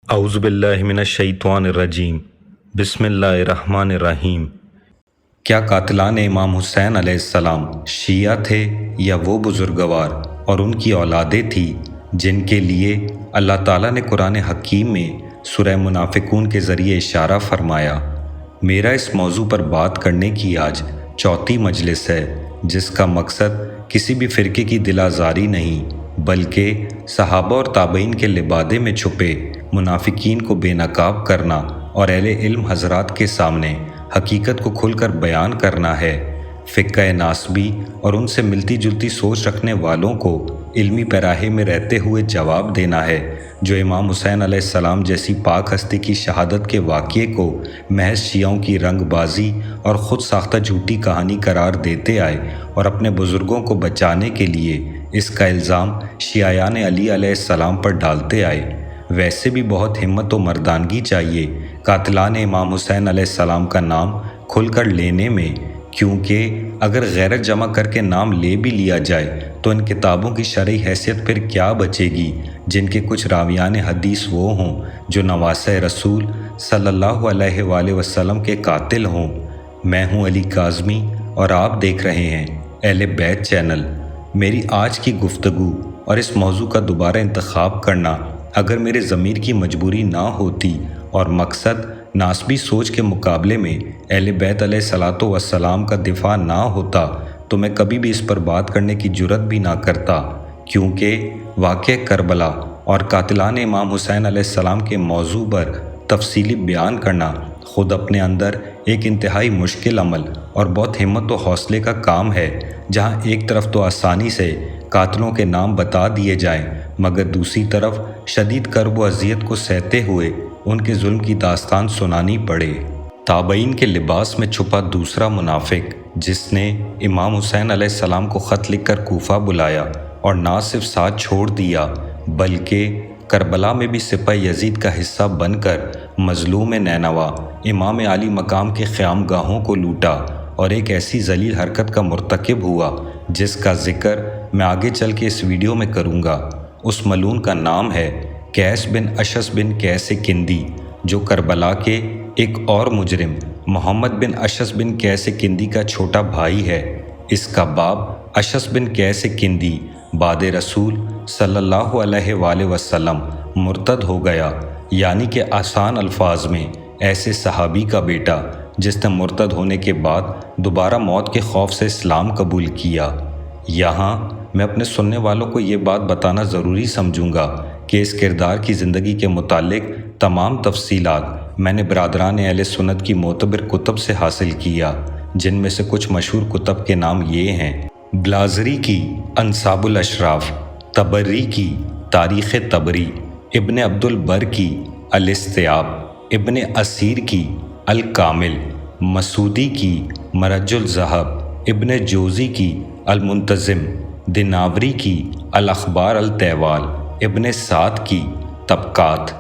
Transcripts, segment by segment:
اعوذ باللہ من الشیطان الرجیم بسم اللہ الرحمن الرحیم۔ کیا قاتلان امام حسین علیہ السلام شیعہ تھے یا وہ بزرگوار اور ان کی اولادیں تھیں جن کے لیے اللہ تعالیٰ نے قرآن حکیم میں سورہ منافقون کے ذریعے اشارہ فرمایا؟ میرا اس موضوع پر بات کرنے کی آج چوتھی مجلس ہے، جس کا مقصد کسی بھی فرقے کی دل آزاری نہیں بلکہ صحابہ اور تابعین کے لبادے میں چھپے منافقین کو بے نقاب کرنا اور اہل علم حضرات کے سامنے حقیقت کو کھل کر بیان کرنا ہے۔ فقہ ناسبی اور ان سے ملتی جلتی سوچ رکھنے والوں کو علمی پیراہے میں رہتے ہوئے جواب دینا ہے، جو امام حسین علیہ السلام جیسی پاک ہستی کی شہادت کے واقعے کو محض شیعوں کی رنگ بازی اور خود ساختہ جھوٹی کہانی قرار دیتے آئے اور اپنے بزرگوں کو بچانے کے لیے اس کا الزام شیعیان علی علیہ السلام پر ڈالتے آئے۔ ویسے بھی بہت ہمت و مردانگی چاہیے قاتلان امام حسین علیہ السلام کا نام کھل کر لینے میں، کیونکہ اگر غیرت جمع کر کے نام لے بھی لیا جائے تو ان کتابوں کی شرعی حیثیت پھر کیا بچے گی جن کے کچھ راویان حدیث وہ ہوں جو نواسہ رسول صلی اللہ علیہ وآلہ وسلم کے قاتل ہوں۔ میں ہوں علی کاظمی اور آپ دیکھ رہے ہیں اہل بیت چینل۔ میری آج کی گفتگو اور اس موضوع کا دوبارہ انتخاب کرنا اگر میرے ضمیر کی مجبوری نہ ہوتی اور مقصد ناسبی سوچ کے مقابلے میں اہل بیت علیہ الصلاۃ والسلام کا دفاع نہ ہوتا تو میں کبھی بھی اس پر بات کرنے کی جرت بھی نہ کرتا، کیونکہ واقعہ کربلا اور قاتلان امام حسین علیہ السلام کے موضوع پر تفصیلی بیان کرنا خود اپنے اندر ایک انتہائی مشکل عمل اور بہت ہمت و حوصلے کا کام ہے، جہاں ایک طرف تو آسانی سے قاتلوں کے نام بتا دیے جائیں مگر دوسری طرف شدید کرب و اذیت کو سہتے ہوئے ان کے ظلم کی داستان سنانی پڑے۔ تابعین کے لباس میں چھپا دوسرا منافق جس نے امام حسین علیہ السلام کو خط لکھ کر کوفہ بلایا اور نہ صرف ساتھ چھوڑ دیا بلکہ کربلا میں بھی سپہ یزید کا حصہ بن کر مظلوم نینوا امام عالی مقام کے قیام گاہوں کو لوٹا اور ایک ایسی ذلیل حرکت کا مرتکب ہوا جس کا ذکر میں آگے چل کے اس ویڈیو میں کروں گا۔ اس ملعون کا نام ہے قیس بن اشعث بن قیس کندی، جو کربلا کے ایک اور مجرم محمد بن اشعث بن قیس کندی کا چھوٹا بھائی ہے۔ اس کا باپ اشعث بن قیس کندی بعد رسول صلی اللہ علیہ وآلہ وسلم مرتد ہو گیا، یعنی کہ آسان الفاظ میں ایسے صحابی کا بیٹا جس نے مرتد ہونے کے بعد دوبارہ موت کے خوف سے اسلام قبول کیا۔ یہاں میں اپنے سننے والوں کو یہ بات بتانا ضروری سمجھوں گا کہ اس کردار کی زندگی کے متعلق تمام تفصیلات میں نے برادران اہل سنت کی معتبر کتب سے حاصل کیا، جن میں سے کچھ مشہور کتب کے نام یہ ہیں: بلازری کی انساب الاشراف، طبری کی تاریخ طبری، ابن عبد البر کی الاستیاب، ابن اسیر کی الکامل، مسعودی کی مرج الذہب، ابن جوزی کی المنتظم، دیناوری کی الاخبار الطوال، ابن سعد کی طبقات۔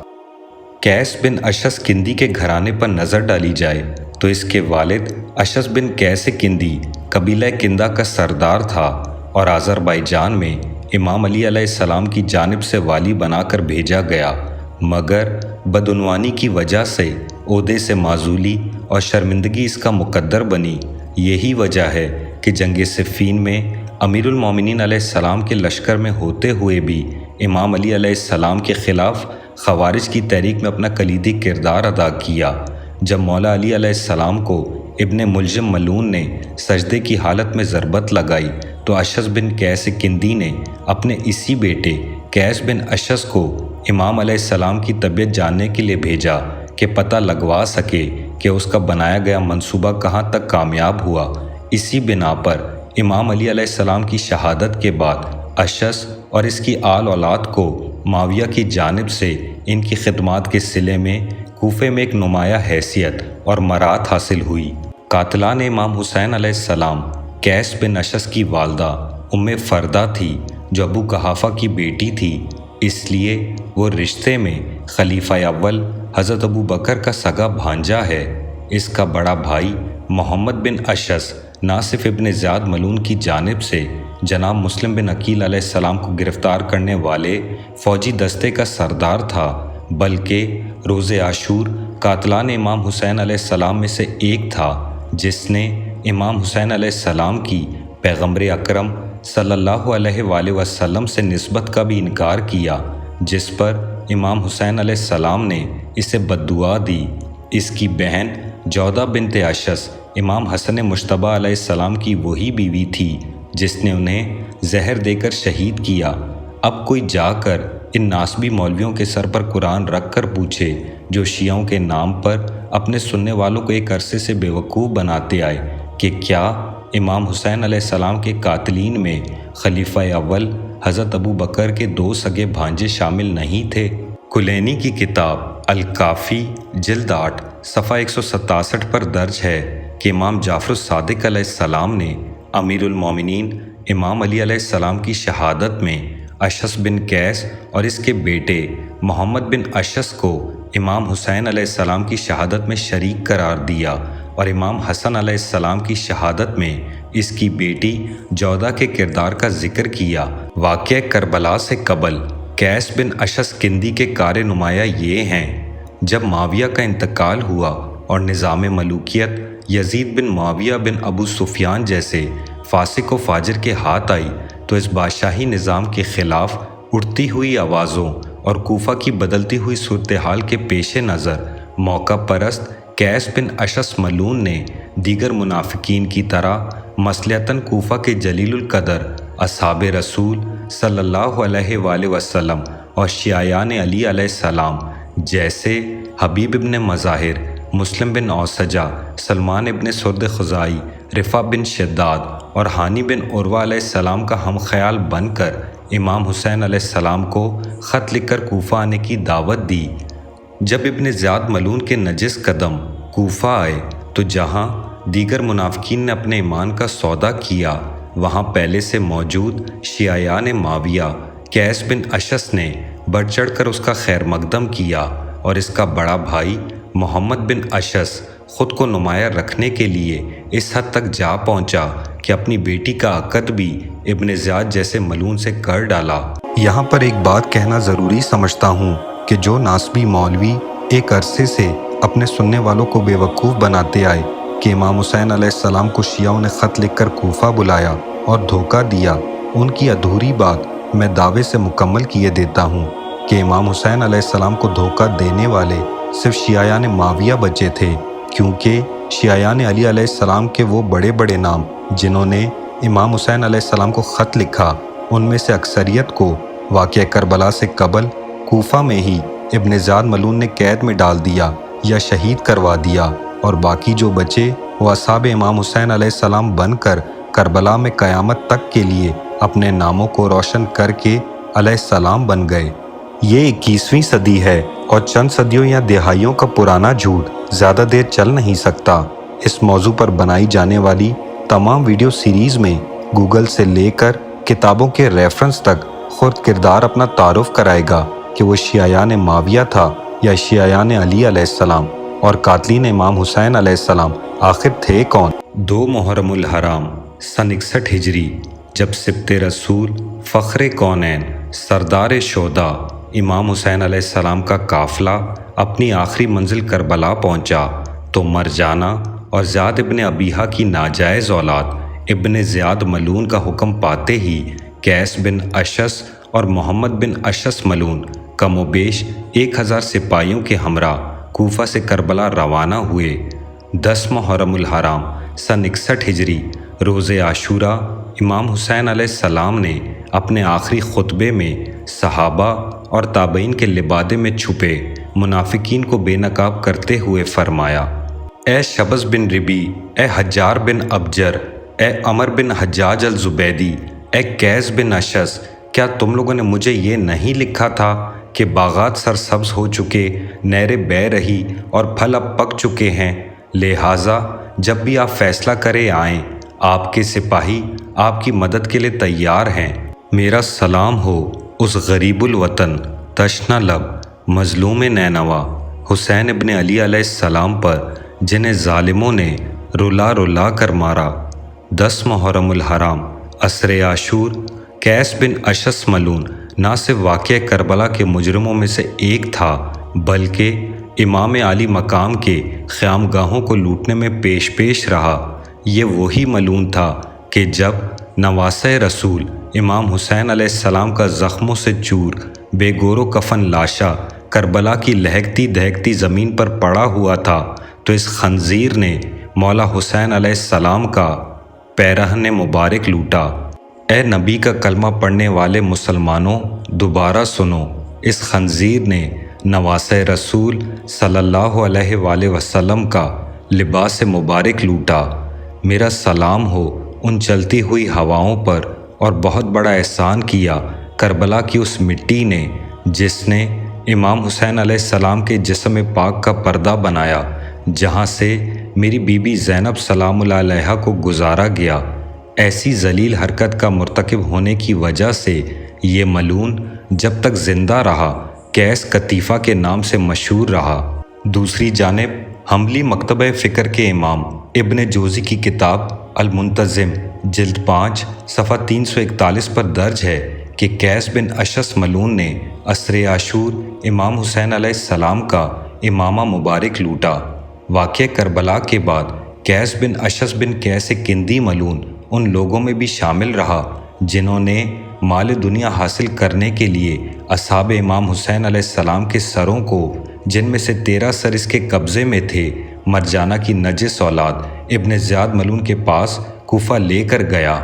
قیس بن اشعث کندی کے گھرانے پر نظر ڈالی جائے تو اس کے والد اشعث بن قیس کندی قبیلہ کندہ کا سردار تھا اور آذربائیجان میں امام علی علیہ السلام کی جانب سے والی بنا کر بھیجا گیا، مگر بدعنوانی کی وجہ سے عہدے سے معزولی اور شرمندگی اس کا مقدر بنی۔ یہی وجہ ہے کہ جنگ صفین میں امیر المومنین علیہ السلام کے لشکر میں ہوتے ہوئے بھی امام علی علیہ السلام کے خلاف خوارج کی تحریک میں اپنا کلیدی کردار ادا کیا۔ جب مولا علی علیہ السلام کو ابن ملجم ملعون نے سجدے کی حالت میں ضربت لگائی تو اشعث بن قیس کندی نے اپنے اسی بیٹے قیس بن اشعث کو امام علیہ السلام کی طبیعت جاننے کے لیے بھیجا کہ پتہ لگوا سکے کہ اس کا بنایا گیا منصوبہ کہاں تک کامیاب ہوا۔ اسی بنا پر امام علی علیہ السلام کی شہادت کے بعد اشعث اور اس کی آل اولاد کو معاویہ کی جانب سے ان کی خدمات کے صلے میں کوفے میں ایک نمایاں حیثیت اور مرات حاصل ہوئی۔ قاتلان امام حسین علیہ السلام قیس بن اشعث کی والدہ ام فردہ تھی، جو ابو قحافہ کی بیٹی تھی، اس لیے وہ رشتے میں خلیفہ اول حضرت ابو بکر کا سگا بھانجا ہے۔ اس کا بڑا بھائی محمد بن اشعث نہ صرف ابن زیاد ملعون کی جانب سے جناب مسلم بن عقیل علیہ السلام کو گرفتار کرنے والے فوجی دستے کا سردار تھا بلکہ روز عاشور قاتلان امام حسین علیہ السلام میں سے ایک تھا جس نے امام حسین علیہ السلام کی پیغمبر اکرم صلی اللہ علیہ وآلہ وسلم سے نسبت کا بھی انکار کیا، جس پر امام حسین علیہ السلام نے اسے بددعا دی۔ اس کی بہن جودہ بنت اشس امام حسن مجتبیٰ علیہ السلام کی وہی بیوی تھی جس نے انہیں زہر دے کر شہید کیا۔ اب کوئی جا کر ان ناسبی مولویوں کے سر پر قرآن رکھ کر پوچھے جو شیعوں کے نام پر اپنے سننے والوں کو ایک عرصے سے بیوقوف بناتے آئے کہ کیا امام حسین علیہ السلام کے قاتلین میں خلیفہ اول حضرت ابو بکر کے 2 سگے بھانجے شامل نہیں تھے؟ کلینی کی کتاب الکافی جلد 8 صفحہ 167 پر درج ہے کہ امام جعفر الصادق علیہ السلام نے امیر المومنین امام علی علیہ السلام کی شہادت میں اشس بن قیس اور اس کے بیٹے محمد بن اشس کو امام حسین علیہ السلام کی شہادت میں شریک قرار دیا اور امام حسن علیہ السلام کی شہادت میں اس کی بیٹی جودہ کے کردار کا ذکر کیا۔ واقعہ کربلا سے قبل قیس بن اشس کندی کے کار نمایاں یہ ہیں: جب معاویہ کا انتقال ہوا اور نظام ملوکیت یزید بن معاویہ بن ابو سفیان جیسے فاسق و فاجر کے ہاتھ آئی تو اس بادشاہی نظام کے خلاف اٹھتی ہوئی آوازوں اور کوفہ کی بدلتی ہوئی صورتحال کے پیش نظر موقع پرست قیس بن اشس ملعون نے دیگر منافقین کی طرح مصلحتاً کوفہ کے جلیل القدر اصحاب رسول صلی اللہ علیہ وآلہ وسلم اور شیعیان علی علیہ السلام جیسے حبیب ابن مظاہر، مسلم بن اوسجہ، سلمان ابن سرد خزائی، رفع بن شداد اور ہانی بن عروہ علیہ السلام کا ہم خیال بن کر امام حسین علیہ السلام کو خط لکھ کر کوفہ آنے کی دعوت دی۔ جب ابن زیاد ملعون کے نجس قدم کوفہ آئے تو جہاں دیگر منافقین نے اپنے ایمان کا سودا کیا، وہاں پہلے سے موجود شیعیان معاویہ قیس بن اشس نے بڑھ چڑھ کر اس کا خیر مقدم کیا اور اس کا بڑا بھائی محمد بن اشس خود کو نمایاں رکھنے کے لیے اس حد تک جا پہنچا کہ اپنی بیٹی کا عقد بھی ابن زیاد جیسے ملعون سے کر ڈالا۔ یہاں پر ایک بات کہنا ضروری سمجھتا ہوں کہ جو ناسبی مولوی ایک عرصے سے اپنے سننے والوں کو بے وقوف بناتے آئے کہ امام حسین علیہ السلام کو شیعوں نے خط لکھ کر کوفہ بلایا اور دھوکہ دیا، ان کی ادھوری بات میں دعوے سے مکمل کیے دیتا ہوں کہ امام حسین علیہ السلام کو دھوکہ دینے والے صرف شیعیان معاویہ بچے تھے، کیونکہ شیعیان علی علیہ السلام کے وہ بڑے بڑے نام جنہوں نے امام حسین علیہ السلام کو خط لکھا، ان میں سے اکثریت کو واقعہ کربلا سے قبل کوفہ میں ہی ابن زیاد ملعون نے قید میں ڈال دیا یا شہید کروا دیا، اور باقی جو بچے وہ اصحاب امام حسین علیہ السلام بن کر کربلا میں قیامت تک کے لیے اپنے ناموں کو روشن کر کے علیہ السلام بن گئے۔ یہ 21ویں صدی ہے اور چند صدیوں یا دہائیوں کا پرانا جھوٹ زیادہ دیر چل نہیں سکتا۔ اس موضوع پر بنائی جانے والی تمام ویڈیو سیریز میں گوگل سے لے کر کتابوں کے ریفرنس تک خود کردار اپنا تعارف کرائے گا کہ وہ شیعیان معاویہ تھا یا شیعیان علی علیہ السلام، اور قاتلین امام حسین علیہ السلام آخر تھے کون؟ 2 محرم الحرام سن 61 ہجری، جب سبط رسول فخر کونین سردار شہداء امام حسین علیہ السلام کا قافلہ اپنی آخری منزل کربلا پہنچا تو مرجانہ اور زیاد ابن ابیہا کی ناجائز اولاد ابن زیاد ملعون کا حکم پاتے ہی قیس بن اشس اور محمد بن اشس ملعون کم و بیش 1000 سپاہیوں کے ہمراہ کوفہ سے کربلا روانہ ہوئے۔ 10 محرم الحرام سن 61 ہجری روز عاشورہ امام حسین علیہ السلام نے اپنے آخری خطبے میں صحابہ اور تابعین کے لبادے میں چھپے منافقین کو بے نقاب کرتے ہوئے فرمایا: اے شبز بن ربی، اے حجار بن ابجر، اے عمر بن حجاج الزبیدی، اے قیس بن اشس، کیا تم لوگوں نے مجھے یہ نہیں لکھا تھا کہ باغات سرسبز ہو چکے، نہریں بہہ رہی اور پھل اب پک چکے ہیں؟ لہٰذا جب بھی آپ فیصلہ کرے آئیں، آپ کے سپاہی آپ کی مدد کے لیے تیار ہیں۔ میرا سلام ہو اس غریب الوطن، تشنہ لب، مظلوم نینوا حسین ابن علی علیہ السلام پر جنہیں ظالموں نے رلا رلا کر مارا۔ 10 محرم الحرام عصر عاشور قیس بن اشس ملعون نہ صرف واقعہ کربلا کے مجرموں میں سے ایک تھا بلکہ امام عالی مقام کے خیام گاہوں کو لوٹنے میں پیش رہا۔ یہ وہی ملعون تھا کہ جب نواسۂ رسول امام حسین علیہ السلام کا زخموں سے چور بے گور و کفن لاشا کربلا کی لہکتی دہکتی زمین پر پڑا ہوا تھا تو اس خنزیر نے مولا حسین علیہ السلام کا پیرہن مبارک لوٹا۔ اے نبی کا کلمہ پڑھنے والے مسلمانوں، دوبارہ سنو، اس خنزیر نے نواسۂ رسول صلی اللہ علیہ وآلہ وسلم کا لباس مبارک لوٹا۔ میرا سلام ہو ان چلتی ہوئی ہواؤں پر، اور بہت بڑا احسان کیا کربلا کی اس مٹی نے جس نے امام حسین علیہ السلام کے جسم پاک کا پردہ بنایا، جہاں سے میری بی بی زینب سلام اللہ علیہا کو گزارا گیا۔ ایسی ذلیل حرکت کا مرتکب ہونے کی وجہ سے یہ ملعون جب تک زندہ رہا کیس قطیفہ کے نام سے مشہور رہا۔ دوسری جانب حنبلی مکتبہ فکر کے امام ابن جوزی کی کتاب المنتظم جلد 5 صفحہ 341 پر درج ہے کہ قیس بن اشعث ملعون نے عصر عاشور امام حسین علیہ السلام کا امامہ مبارک لوٹا۔ واقعہ کربلا کے بعد قیس بن اشعث بن قیس کندی ملعون ان لوگوں میں بھی شامل رہا جنہوں نے مال دنیا حاصل کرنے کے لیے اصحاب امام حسین علیہ السلام کے سروں کو، جن میں سے 13 سر اس کے قبضے میں تھے، مرجانہ کی نجس اولاد ابن زیاد ملعون کے پاس کوفہ لے کر گیا۔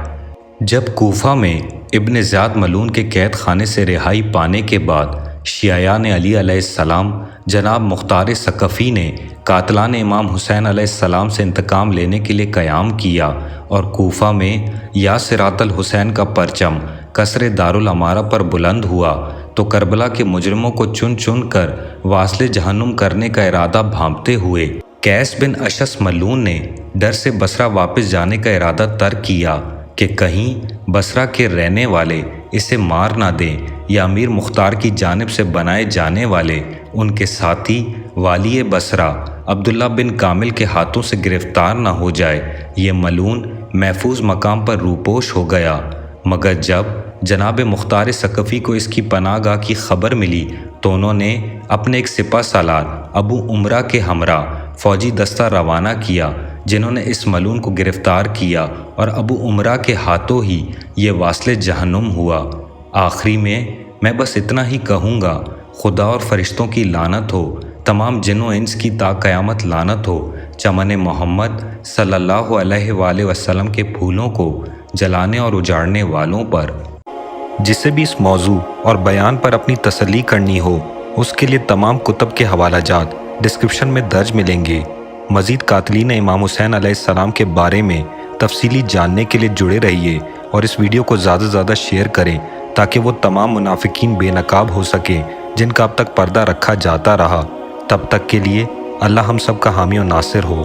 جب کوفہ میں ابن زیاد ملعون کے قید خانے سے رہائی پانے کے بعد شیعیان علی علیہ السلام جناب مختار ثقفی نے قاتلان امام حسین علیہ السلام سے انتقام لینے کے لیے قیام کیا اور کوفہ میں یا صراط الحسین کا پرچم قصر دارالامارہ پر بلند ہوا تو کربلا کے مجرموں کو چن چن کر واصل جہنم کرنے کا ارادہ بھانپتے ہوئے قیس بن اشعث ملعون نے ڈر سے بصرہ واپس جانے کا ارادہ ترک کیا کہ کہیں بصرہ کے رہنے والے اسے مار نہ دیں یا امیر مختار کی جانب سے بنائے جانے والے ان کے ساتھی والی بصرہ عبداللہ بن کامل کے ہاتھوں سے گرفتار نہ ہو جائے۔ یہ ملعون محفوظ مقام پر روپوش ہو گیا، مگر جب جناب مختار ثقفی کو اس کی پناہ گاہ کی خبر ملی تو انہوں نے اپنے ایک سپہ سالار ابو عمرہ کے ہمراہ فوجی دستہ روانہ کیا، جنہوں نے اس ملعون کو گرفتار کیا اور ابو عمرہ کے ہاتھوں ہی یہ واصل جہنم ہوا۔ آخری میں بس اتنا ہی کہوں گا، خدا اور فرشتوں کی لعنت ہو، تمام جن و انس کی تا قیامت لعنت ہو چمن محمد صلی اللہ علیہ وآلہ وسلم کے پھولوں کو جلانے اور اجاڑنے والوں پر۔ جسے بھی اس موضوع اور بیان پر اپنی تسلی کرنی ہو، اس کے لیے تمام کتب کے حوالہ جات ڈسکرپشن میں درج ملیں گے۔ مزید قاتلین امام حسین علیہ السلام کے بارے میں تفصیلی جاننے کے لیے جڑے رہیے اور اس ویڈیو کو زیادہ سے زیادہ شیئر کریں تاکہ وہ تمام منافقین بے نقاب ہو سکیں جن کا اب تک پردہ رکھا جاتا رہا۔ تب تک کے لیے اللہ ہم سب کا حامی و ناصر ہو۔